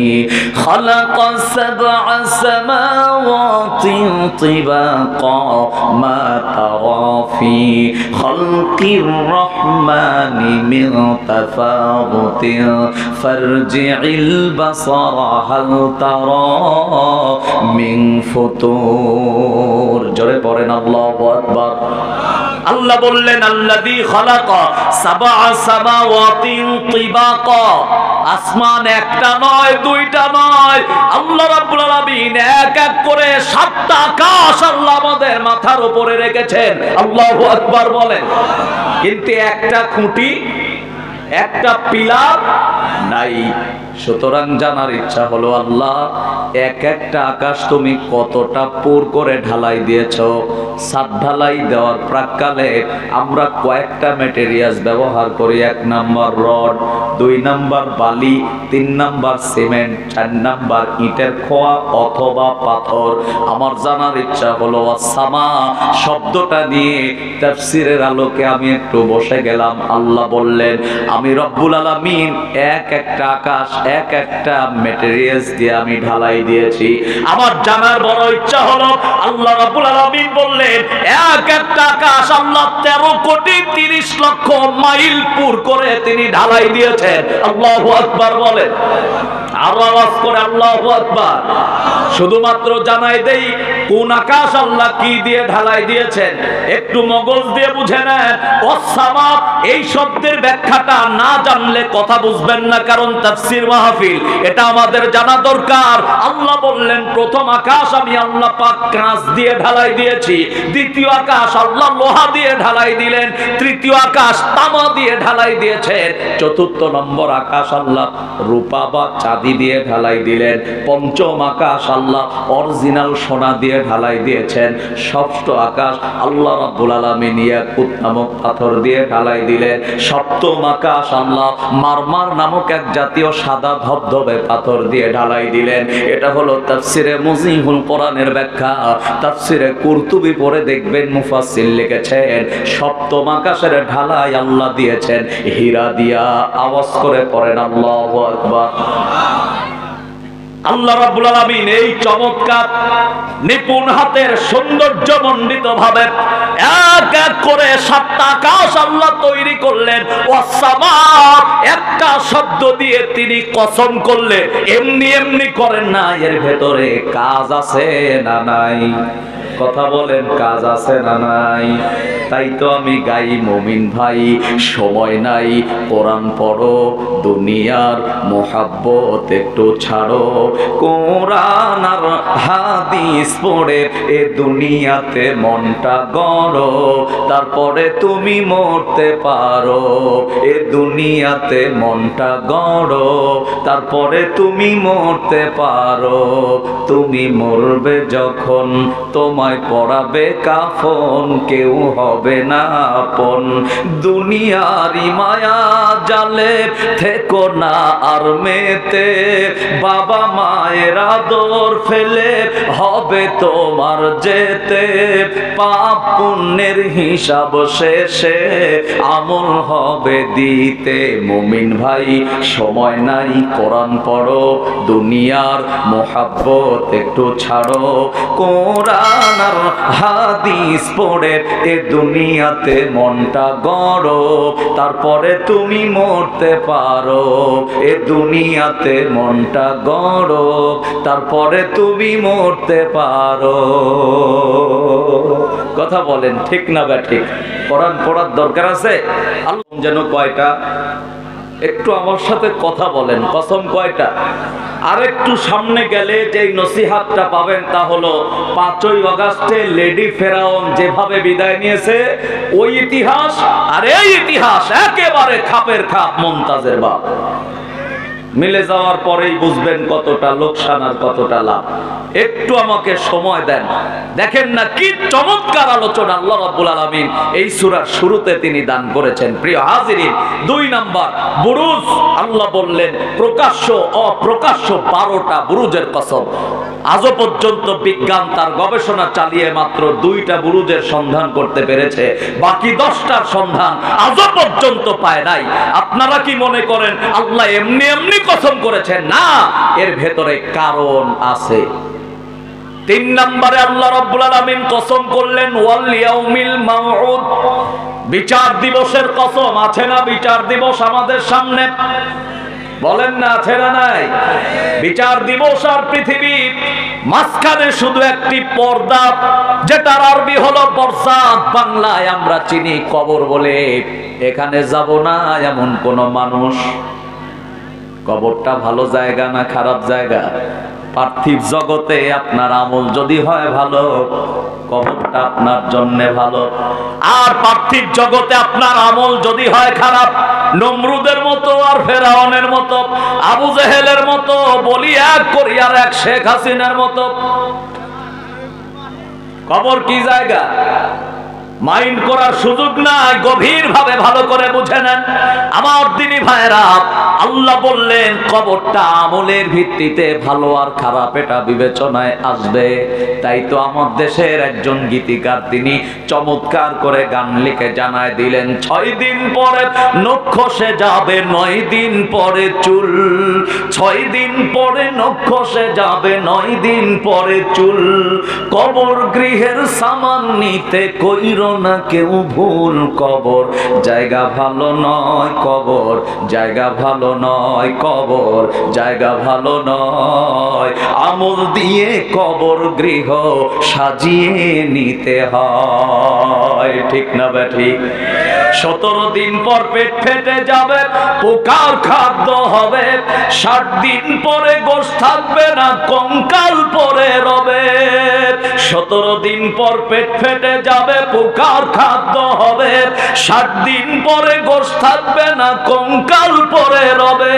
খালাকাস সাবআ সামাওয়াতিন তিবাকা মা তারা ফি খালকির রহমানি মিন তাফাউতিন ফারজি'ল বাসারা হাল তারা মিন ফুতুর। জোরে পড়েন আল্লাহু আকবার। আল্লাহ বললেন, আল্লাযী খালাকা সাবআ সামাওয়াতিন তিবাকা, আসমান একটা নয়, দুইটা নয়, আল্লাহ রাব্বুল আলামিন এক এক করে 7টা আকাশ আল্লাহ আমাদের মাথার উপরে রেখেছেন। আল্লাহু আকবার বলেন। কিন্তু একটা খুঁটি, একটা পিলার নাই। সুতরাং জানার ইচ্ছা হলো, আল্লাহ এক একটা আকাশ তুমি কতটা পুর করে ঢালাই দিয়েছো? ছাদ ঢালাই দেওয়ার প্রাক্কালে আমরা কয়েকটা ম্যাটেরিয়ালস ব্যবহার করি। 1 নাম্বার রড, 2 নাম্বার বালি, 3 নাম্বার সিমেন্ট, 4 নাম্বার ইটের খোয়া অথবা পাথর। আমার জানার ইচ্ছা হলো, ওয়াসসামা শব্দটা নিয়ে তাফসীরের আলোকে আমি একটু বসে গেলাম। আল্লাহ বললেন, আমি রব্বুল আলামিন এক একটা আকাশ এক একটা ম্যাটেরিয়ালস দিয়ে আমি ঢালাই দিয়েছি। আমার জানার বড় ইচ্ছা হলো, আল্লাহ রাব্বুল আলামিন বললেন এক একটা আকাশ আল্লাহ 13 কোটি 30 লক্ষ মাইল পুর করে তিনি ঢালাই দিয়েছেন। আল্লাহু আকবার বলেন। আর আওয়াজ করে আল্লাহু আকবার। শুধুমাত্র জানাই দেই কোন আকাশ আল্লাহ কি দিয়ে ঢালাই দিয়েছেন, একটু মগজ দিয়ে বুঝে নেন। ওয়াসসামা এই শব্দের ব্যাখ্যাটা না জানলে কথা বুঝবেন না, কারণ তাফসীর মাহফিল এটা আমাদের জানা দরকার। আল্লাহ বললেন, প্রথম আকাশ আমি আল্লাহ পাক কাঁচ দিয়ে ঢালাই দিয়েছি, দ্বিতীয় আকাশ আল্লাহ লোহা দিয়ে ঢালাই দিলেন, তৃতীয় আকাশ তামা দিয়ে ঢালাই দিয়েছেন, চতুর্থ নম্বর আকাশ আল্লাহ রূপা বা চাঁদি দিয়ে ঢালাই দিলেন, পঞ্চম আকাশ আল্লাহ অরিজিনাল সোনা দিয়ে ঢালাই দিয়েছেন, ষষ্ঠ আকাশ আল্লাহ রাব্বুল আলামিন ইয়াকুত নামক পাথর দিয়ে ঢালাই দিলেন, সপ্তম আকাশ আল্লাহ মারমার নামক এক জাতীয় সাদা ধবধবে পাথর দিয়ে ঢালাই দিলেন। এটা হলো তাফসিরে মুজিহুল কোরআনের ব্যাখ্যা। তাফসিরে কুরতুবী পড়ে দেখবেন মুফাসসির লিখেছেন, সপ্তম আকাশের ঢালাই আল্লাহ দিয়েছেন হীরা দিয়া। আওয়াজ করে পড়েন আল্লাহু আকবার। আল্লাহ রাব্বুল আলামিন এই চমৎকার নিপুণ হাতের সৌন্দর্য মণ্ডিত ভাবে এক এক করে 7টা আকাশ আল্লাহ তৈরি করলেন। ওয়াসসামা একটা শব্দ দিয়ে তিনি কসম করলেন, এমনি এমনি করেন না, এর ভেতরে কাজ আছে না নাই? কথা বলেন, কাজ আছে না নাই? তাই তো আমি গাই, মুমিন ভাই সময় নাই, কোরআন পড়ো, দুনিয়ার মোহাব্বত একটু ছাড়ো, কোরআন আর হাদিস পড়ে এ দুনিয়াতে মনটা গড়ো, তারপরে তুমি মরতে পারো। এ দুনিয়াতে মনটা গড়ো, তারপরে তুমি মরতে পারো। তুমি মরবে যখন তোমায় পরাবে কাফন, কেউ হবে না আপন। দুনিয়ারি মায়া জালে থেকো না আর মেতে, বাবা মায়ের আদর ফেলে হবে তোমার যেতে। পাপ পুণ্যের হিসাব শেষে আমল হবে দিতে। মুমিন ভাই সময় নাই, কোরআন পড়ো, দুনিয়ার মোহাব্বত একটু ছাড়ো, কোরআন আর হাদিস পড়ে এ দুনিয়াতে মনটা গড়ো, তারপরে তুমি মরতে পারো। এ দুনিয়াতে মনটা গড়ো, তারপরে তুমি মরতে পারো। কথা বলেন ঠিক না ব্যাঠিক? কোরআন পড়ার দরকার আছে। আল্লাহ যেন কয়টা, একটু আমার সাথে কথা বলেন, কসম কয়টা? আর একটু সামনে গেলে যেই নসিহাতটা পাবেন তা হলো 5ই আগস্টে লেডি ফেরাউন যেভাবে বিদায় নিয়েছে ওই ইতিহাস, আর এই ইতিহাস একেবারে খাপের খাপ মুমতাজের বাপ। মিলে যাওয়ার পরেই বুঝবেন কতটা লোকসান আর কতটা লাভ। একটু আমাকে সময় দেন, দেখেন না কি চমৎকার আলোচনা আল্লাহ রাব্বুল আলামিন এই সূরার শুরুতে তিনি দান করেছেন। প্রিয় হাজিরিন, 2 নাম্বার বুরুজ। আল্লাহ বললেন প্রকাশ্য অপ্রকাশ্য 12টা বুরুজের কসম। আজও পর্যন্ত বিজ্ঞান তার গবেষণা চালিয়ে মাত্র 2টা বুরুজের সন্ধান করতে পেরেছে, বাকি 10টার সন্ধান আজও পর্যন্ত পায় নাই। আপনারা কি মনে করেন আল্লাহ এমনি এমনি কসম করেছেন? না, এর ভেতরে কারণ আছে। 3 নম্বরে আল্লাহ রাব্বুল আলামিন কসম করলেন ওয়াল ইয়াউমিল মাউউদ, বিচার দিবসের কসম। আছে না বিচার দিবস আমাদের সামনে? বলেন না আছে না নাই? বিচার দিবস আর পৃথিবী, মাঝখানে শুধু একটি পর্দা, যেটার আরবি হলো বরসাত, বাংলায় আমরা চিনি কবর বলে। এখানে যাব না এমন কোন মানুষ। কবরটা ভালো জায়গা না খারাপ জায়গা? পার্থিব জগতে আপনার আমল যদি হয় ভালো, কবরটা আপনার জন্য ভালো। আর পার্থিব জগতে আপনার আমল যদি হয় খারাপ, নমরুদের মতো আর ফেরাউনের মতো, আবু জেহেলের মতো, বলি এক কোরিয়ার এক শেখ হাসিনার মতো, কবর কি জায়গা? মাইন্ড করার সুযোগ নাই, গভীর ভাবে ভালো করে বুঝে নেন আমার দিনী ভাইরা। আল্লাহ বললেন কবরটা আমলের ভিত্তিতে ভালো আর খারাপ এটা বিবেচনায় আসবে। তাই তো আমার দেশের একজন গীতিকার তিনি চমৎকার করে গান লিখে জানায় দিলেন, 6 দিন পরে নখ খসে যাবে, 9 দিন পরে চুল। 6 দিন পরে নখ খসে যাবে, 9 দিন পরে চুল। কবর গৃহের সামান নিতে কইর না কেউ ভুল, কবর জায়গা ভালো নয়, কবর জায়গা ভালো নয়, কবর জায়গা ভালো নয়। আমল দিয়ে কবর গৃহ সাজিয়ে নিতে হয়, ঠিক না ব্যাঠিক? 17 দিন পর পেট ফেটে যাবে, পোকার খাদ্য হবে। 60 দিন পরে গোশ থাকবে না, কঙ্কাল পরে রবে। 17 দিন পর পেট ফেটে যাবে, পোকার খাদ্য হবে। 60 দিন পরে গোশ থাকবে না, কঙ্কাল পরে রবে।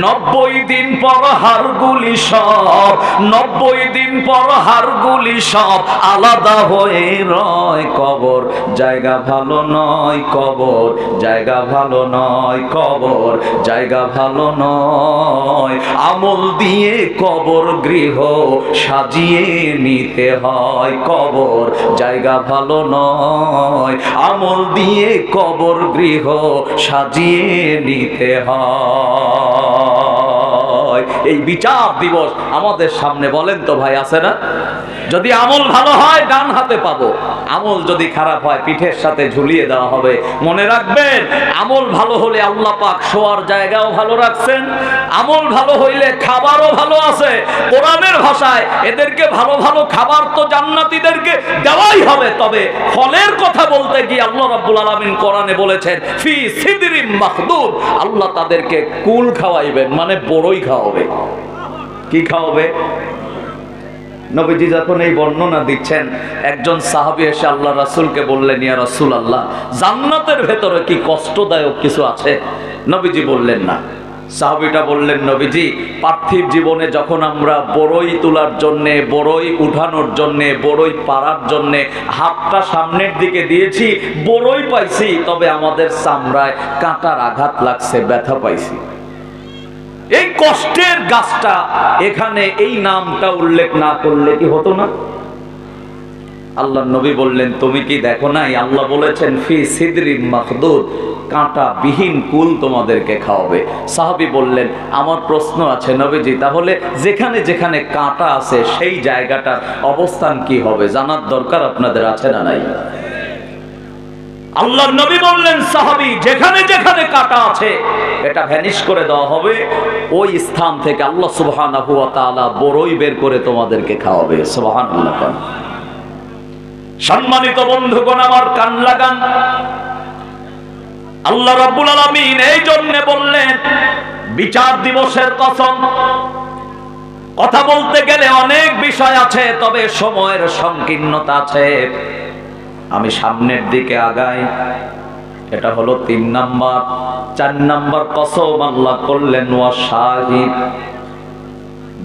90 দিন পর হাড়গুলি সব, 90 দিন পর হাড়গুলি সব আলাদা হয়ে রয়। কবর জায়গা ভালো নয়, কবর জায়গা ভালো নয়, কবর জায়গা ভালো নয়। আমল দিয়ে কবর গৃহ সাজিয়ে নিতে হয়, কবর জায়গা ভালো নয়। আমল দিয়ে কবর গৃহ সাজিয়ে নিতে হয়। এই বিচার দিবস আমাদের সামনে, বলেন তো ভাই আছে না? যদি আমল ভালো হয় ডান হাতে পাবো, আমল যদি খারাপ হয় পিঠের সাথে ঝুলিয়ে দেওয়া হবে। মনে রাখবেন, আমল ভালো হলে আল্লাহ পাক শোয়ার জায়গাও ভালো রাখছেন, আমল ভালো হইলে খাবারও ভালো আছে। কোরআনের ভাষায় এদেরকে ভালো ভালো খাবার তো জান্নাতীদেরকে দেওয়াই হবে, তবে ফলের কথা বলতে গিয়ে আল্লাহ রাব্বুল আলামিন কোরআনে বলেছেন ফি সিদরিম মাখদুদ, আল্লাহ তাদেরকে কুল খাওয়াইবেন, মানে বড়ই খাওয়াবে। কি খাওয়াবে? নবীজি যখন এই বর্ণনা দিচ্ছেন, একজন সাহাবী এসে আল্লাহ রাসূলকে বললেন, ইয়া রাসূলুল্লাহ, জান্নাতের ভেতরে কি কষ্টদায়ক কিছু আছে? নবীজি বললেন না। সাহাবীটা বললেন, নবীজি, পার্থিব জীবনে যখন আমরা বড়ই তোলার জন্য, বড়ই উঠানোর জন্য, বড়ই পাড়ার জন্য হাতটা সামনের দিকে দিয়েছি, বড়ই পাইছি, তবে আমাদের চামড়ায় কাঁটার আঘাত লাগছে, ব্যথা পাইছি। এই কষ্টের গাছটা এখানে এই নামটা উল্লেখ না করলে কি হতো না? আল্লাহ নবী বললেন, তুমি কি দেখো নাই? আল্লাহ বলেছেন ফি সিদরিম মাখদুদ, কাঁটা বিহীন কুল তোমাদেরকে খাওয়াবে। সাহাবী বললেন, আমার প্রশ্ন আছে নবীজি, তাহলে যেখানে যেখানে কাঁটা আছে সেই জায়গাটার অবস্থান কি হবে? জানার দরকার আপনাদের আছে না নাই? আল্লাহ নবী বললেন, সাহাবী, যেখানে যেখানে কাঁটা আছে এটা ভ্যানিশ করে দেওয়া হবে, ওই স্থান থেকে আল্লাহ সুবহানাহু ওয়া তাআলা বড়ই বের করে তোমাদেরকে খাওয়াবে। সুবহানাল্লাহ। সম্মানিত বন্ধুগণ আমার, কান লাগান। আল্লাহ রাব্বুল আলামিন এই জন্য বললেন বিচার দিবসের কসম। কথা বলতে গেলে অনেক বিষয় আছে, তবে সময়ের সংকীর্ণতা আছে। আমি সামনের দিকে আগাই। এটা হলো 3 নাম্বার। 4 নাম্বার কসম আল্লাহ করলেন ওয়া শাহিদ,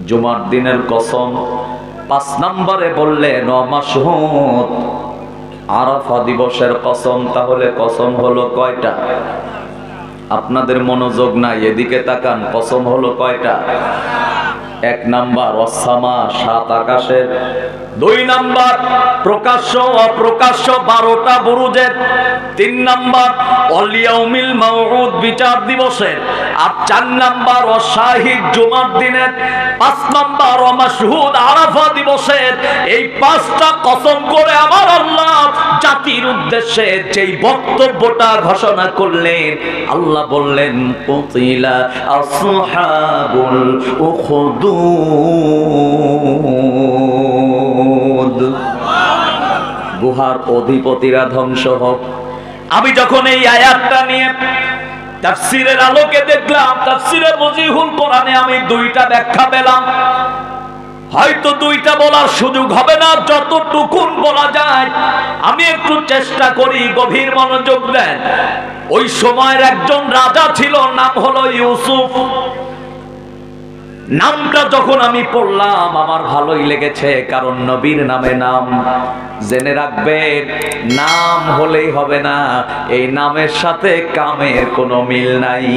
জুমার দিনের কসম। 5 নম্বরে বললেন ওয়া মাশহুদ, আরাফা দিবসের কসম। তাহলে কসম হলো কয়টা? আপনাদের মনোযোগ নাই, এদিকে তাকান। কসম হলো কয়টা? 1 নাম্বার ওয়াসামা, 7 আকাশের। 2 নাম্বার প্রকাশ্য অপ্রকাশ্য 12টা বুরুজের। 3 নাম্বার ওয়াল ইয়াউমিল মাউউদ, বিচার দিবসের। আর 4 নাম্বার ওয়াশাহিদ, জুমার দিনের। 5 নাম্বার ওয়া মাশহুদ, আরাফা দিবসের। এই 5টা কসম করে আমার আল্লাহ জাতির উদ্দেশ্যে যেই বক্তব্যটা ঘোষণা করলেন, আল্লাহ বললেন কুতিলা আসহাবুল উখদুদ, গুহার অধিপতিরা ধ্বংস হোক। আমি যখন এই আয়াতটা নিয়ে তাফসীরের আলোকে দেখলাম, তাফসীরে ওজিহুল কোরআনে আমি 2টা ব্যাখ্যা পেলাম। হয়তো 2টা বলার সুযোগ হবে না, যতটুকু বলা যায় আমি একটু চেষ্টা করি। গভীর মনোযোগ দেন। ওই সময়ের একজন রাজা ছিল, নাম হলো ইউসুফ। নামটা যখন আমি পড়লাম আমার ভালোই লেগেছে, কারণ নবীর নামে নাম। জেনে রাখবেন, নাম হলেই হবে না, এই নামের সাথে কামের কোনো মিল নাই।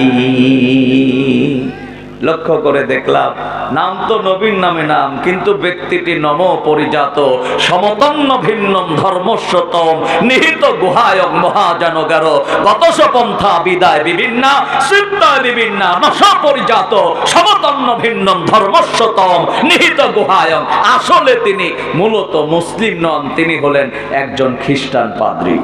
লক্ষ্য করে দেখলাম, নাম তো নবীর নামে নাম, কিন্তু ব্যক্তিটি নম পরিজাত, সমতন্ন ভিন্নম ধর্মস্বতম, নিহিত গুহায়ং মহাজনগার, গতস পন্থা বিদায় বিভিন্ন, সিদ্ধায় বিভিন্ন, নশ পরিজাত, সমতন্ন ভিন্নম ধর্মস্বতম, নিহিত গুহায়ং। আসলে তিনি মূলত মুসলিম নন, তিনি হলেন একজন খ্রিস্টান পাদ্রী।